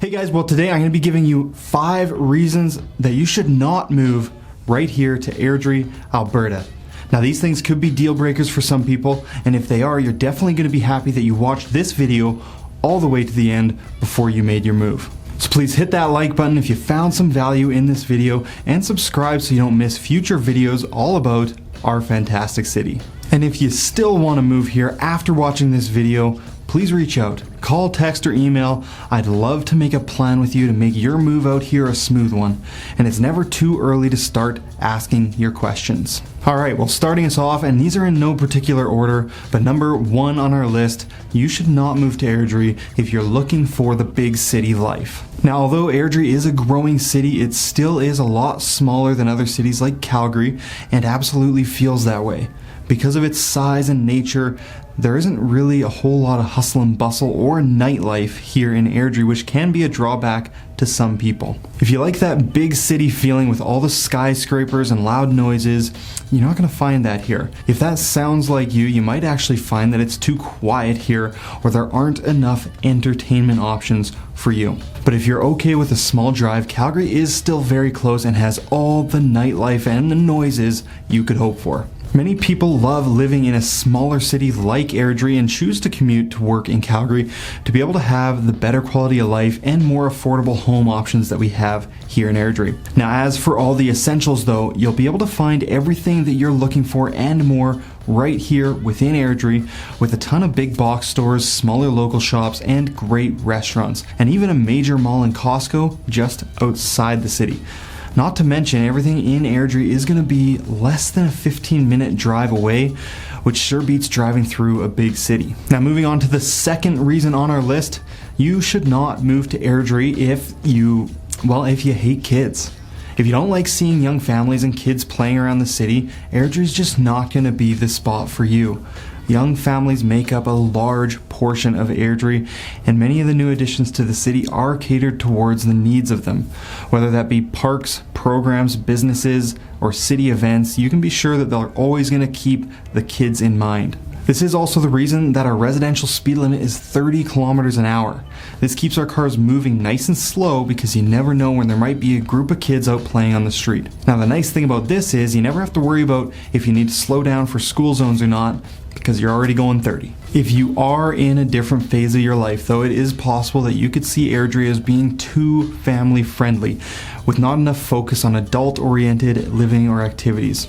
Hey guys, well today I'm going to be giving you 5 reasons that you should not move right here to Airdrie, Alberta. Now these things could be deal breakers for some people, and if they are, you're definitely going to be happy that you watched this video all the way to the end before you made your move. So please hit that like button if you found some value in this video, and subscribe so you don't miss future videos all about our fantastic city. And if you still want to move here after watching this video, please reach out. Call, text, or email. I'd love to make a plan with you to make your move out here a smooth one. And it's never too early to start asking your questions. Alright, well starting us off, and these are in no particular order, but number 1 on our list, you should not move to Airdrie if you're looking for the big city life. Now although Airdrie is a growing city, it still is a lot smaller than other cities like Calgary, and absolutely feels that way. Because of its size and nature, there isn't really a whole lot of hustle and bustle or nightlife here in Airdrie, which can be a drawback to some people. If you like that big city feeling with all the skyscrapers and loud noises, you're not going to find that here. If that sounds like you, you might actually find that it's too quiet here, or there aren't enough entertainment options for you. But if you're okay with a small drive, Calgary is still very close and has all the nightlife and the noises you could hope for. Many people love living in a smaller city like Airdrie and choose to commute to work in Calgary to be able to have the better quality of life and more affordable home options that we have here in Airdrie. Now as for all the essentials though, you'll be able to find everything that you're looking for and more right here within Airdrie, with a ton of big box stores, smaller local shops, and great restaurants, and even a major mall and Costco just outside the city. Not to mention, everything in Airdrie is going to be less than a 15-minute drive away, which sure beats driving through a big city. Now moving on to the second reason on our list, you should not move to Airdrie if you hate kids. If you don't like seeing young families and kids playing around the city, Airdrie is just not going to be the spot for you. Young families make up a large portion of Airdrie, and many of the new additions to the city are catered towards the needs of them. Whether that be parks, programs, businesses, or city events, you can be sure that they're always going to keep the kids in mind. This is also the reason that our residential speed limit is 30 kilometers an hour. This keeps our cars moving nice and slow because you never know when there might be a group of kids out playing on the street. Now the nice thing about this is you never have to worry about if you need to slow down for school zones or not, because you're already going 30. If you are in a different phase of your life though, it is possible that you could see Airdrie as being too family friendly, with not enough focus on adult oriented living or activities.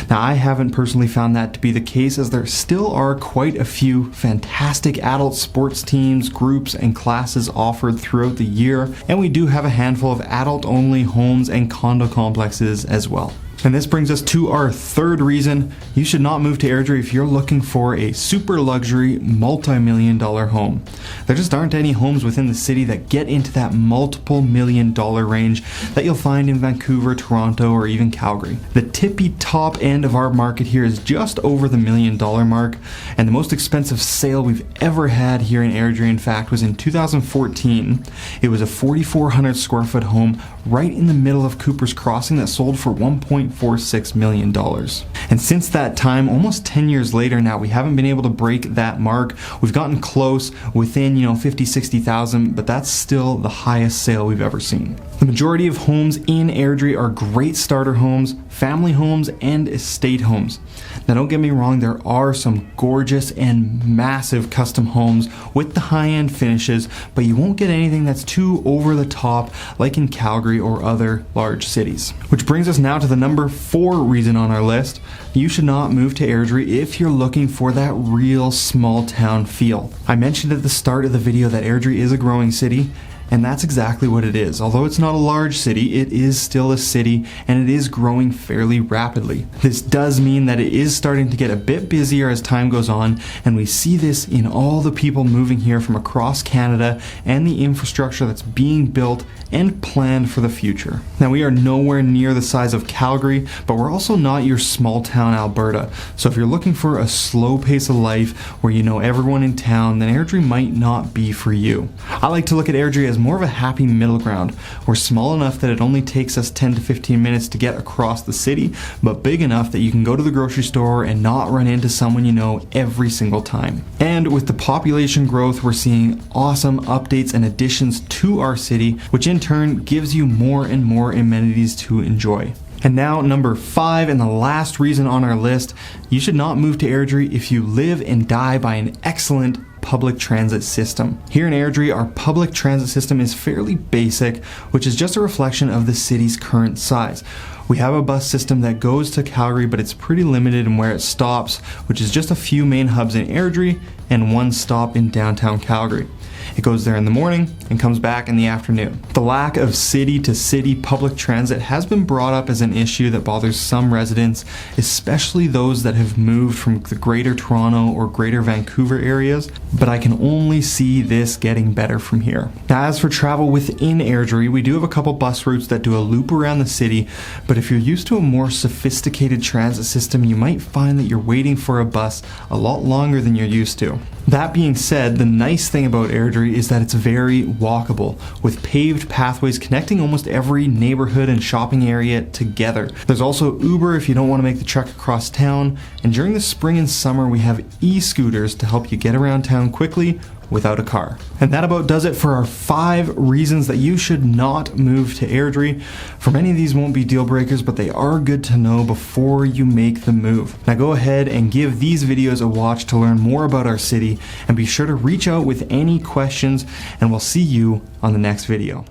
Now I haven't personally found that to be the case, as there still are quite a few fantastic adult sports teams, groups, and classes offered throughout the year, and we do have a handful of adult only homes and condo complexes as well. And this brings us to our third reason you should not move to Airdrie if you're looking for a super luxury multi-million-dollar home. There just aren't any homes within the city that get into that multiple $1 range that you'll find in Vancouver, Toronto, or even Calgary. The tippy top end of our market here is just over the $1 million mark, and the most expensive sale we've ever had here in Airdrie, in fact, was in 2014. It was a 4,400 square foot home right in the middle of Cooper's Crossing that sold for $1.46 million. And since that time, almost 10 years later now, we haven't been able to break that mark. We've gotten close within, 50, 60,000, but that's still the highest sale we've ever seen. The majority of homes in Airdrie are great starter homes, family homes, and estate homes. Now don't get me wrong, there are some gorgeous and massive custom homes with the high-end finishes, but you won't get anything that's too over the top like in Calgary or other large cities. Which brings us now to the number 4 reason on our list. You should not move to Airdrie if you're looking for that real small town feel. I mentioned at the start of the video that Airdrie is a growing city, and that's exactly what it is. Although it's not a large city, it is still a city, and it is growing fairly rapidly. This does mean that it is starting to get a bit busier as time goes on, and we see this in all the people moving here from across Canada and the infrastructure that's being built and planned for the future. Now we are nowhere near the size of Calgary, but we're also not your small town Alberta. So if you're looking for a slow pace of life where you know everyone in town, then Airdrie might not be for you. I like to look at Airdrie as more of a happy middle ground. We're small enough that it only takes us 10 to 15 minutes to get across the city, but big enough that you can go to the grocery store and not run into someone you know every single time. And with the population growth, we're seeing awesome updates and additions to our city, which in turn gives you more and more amenities to enjoy. And now, number 5, and the last reason on our list, you should not move to Airdrie if you live and die by an excellent public transit system. Here in Airdrie, our public transit system is fairly basic, which is just a reflection of the city's current size. We have a bus system that goes to Calgary, but it's pretty limited in where it stops, which is just a few main hubs in Airdrie and one stop in downtown Calgary. It goes there in the morning and comes back in the afternoon. The lack of city-to-city public transit has been brought up as an issue that bothers some residents, especially those that have moved from the Greater Toronto or Greater Vancouver areas, but I can only see this getting better from here. Now, as for travel within Airdrie, we do have a couple bus routes that do a loop around the city, but if you're used to a more sophisticated transit system, you might find that you're waiting for a bus a lot longer than you're used to. That being said, the nice thing about Airdrie is that it's very walkable, with paved pathways connecting almost every neighborhood and shopping area together. There's also Uber if you don't want to make the trek across town, and during the spring and summer we have e-scooters to help you get around town quickly without a car. And that about does it for our 5 reasons that you should not move to Airdrie. For many of these won't be deal breakers, but they are good to know before you make the move. Now go ahead and give these videos a watch to learn more about our city, and be sure to reach out with any questions, and we'll see you on the next video.